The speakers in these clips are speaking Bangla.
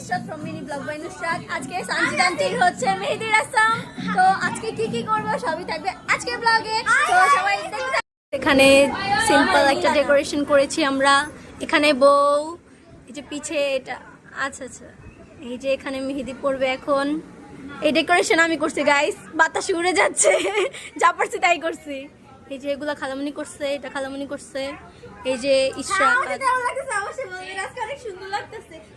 Nusrat from mini blog by Nusrat. আজকে সানজিদান্তির হচ্ছে মেহেদি রাসম। তো আজকে কি করবো সবই থাকবে আজকের ব্লগে। তো সবাই দেখতে। এখানে সিম্পল একটা ডেকোরেশন করেছি আমরা। এখানে বউ, এই যে পিছে এটা, আচ্ছা এই যে এখানে মেহেদি পড়বে এখন। এই ডেকোরেশন আমি করছি গাইস, বাতাসে উড়ে যাচ্ছে, যা পারছি তাই করছি। এই যে এগুলা খালামুনি করছে, এটা খালামুনি করছে। এই যে ইশরাক,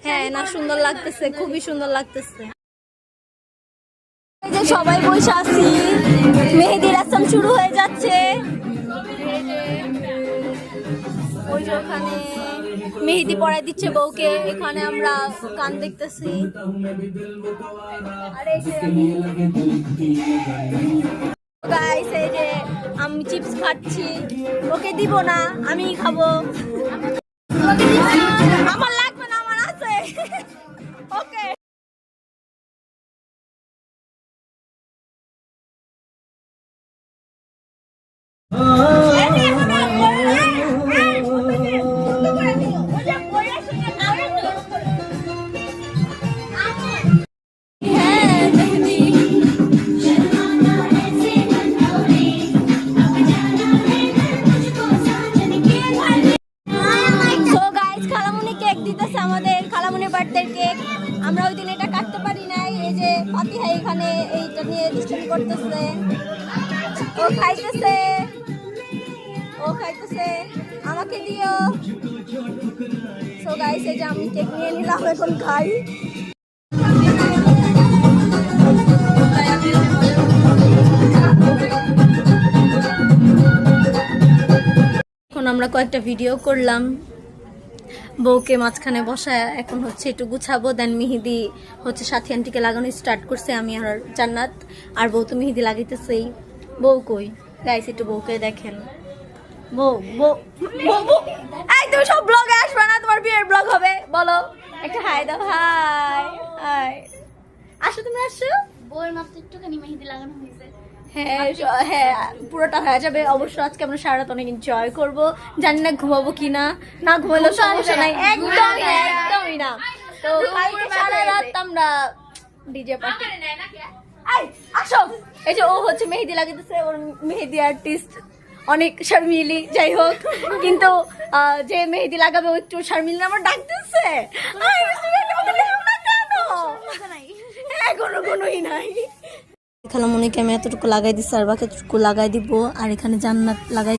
হ্যাঁ না সুন্দর লাগতেছে, খুবই সুন্দর লাগতেছে। এই যে সবাই বসে আছি, মেহেদি রাসম শুরু হয়ে যাচ্ছে। ওই যে ওখানে মেহেদি পরাই দিচ্ছে বউকে, এখানে আমরা গান দেখতেছি। আর এই যে গাইস, এই যে আমি চিপস খাচ্ছি, ওকে দিব না, আমি খাবো। আমার লাগবে না, আমার আছে। ওকে আমাদের খালামুনির বার্থডে কেক। আমরা ওই দিন এটা কাটতে পারি নাই। এই যে ফাতিহা এখানে এইটা নিয়ে ডিস্টার্ব করতেছে, ও খাইতেছে, আমাকে দিও। সো গাইস, এই যে আমি কেক নিয়ে নিলাম, এখন খাই। এখন আমরা কয়েকটা ভিডিও করলাম, বউকে মাঝখানে বসায় এখন হচ্ছে একটু গুছাবো। দেন মেহেদি হচ্ছে সাথী আন্টিকে লাগানো স্টার্ট করছে, আমি আর জান্নাত। আর বউ তো মেহেদি লাগাইতেছেই। বউ কই গাইস, একটু বউকে দেখেন। বউ বউ বউ, এই তুমি সব ব্লগে আসবে না, তোমার বিয়ের ব্লগ হবে। বলো একটা হাই দাও। হাই আসো, তুমি আসো। বউয়ের মাত্র একটুখানি মেহেদি লাগানো হয়েছে। হ্যাঁ পুরোটা হয়ে যাবে অবশ্য। আজকে আমরা সারা রাত অনেক এনজয় করবো। জানি না ঘুমাবো কিনা, না ঘুমাইলেও সমস্যা নাই, একদমই না। তো কালকে সারা রাত আমরা ডিজে পার্টি। আসো, এই যে ও হচ্ছে মেহেদি লাগাইতেছে, ওর মেহেদি আর্টিস্ট অনেক শর্মিলি। যাই হোক, কিন্তু যে মেহেদি লাগাবে ও একটু শর্মিলি আমার ডাকতেছে। কোনোই নাই। খালামুনিকে আমি এতটুকু লাগাই দিচ্ছি, আর বাকি এতটুকু লাগাই দিব। আর এখানে জান্নাত লাগাই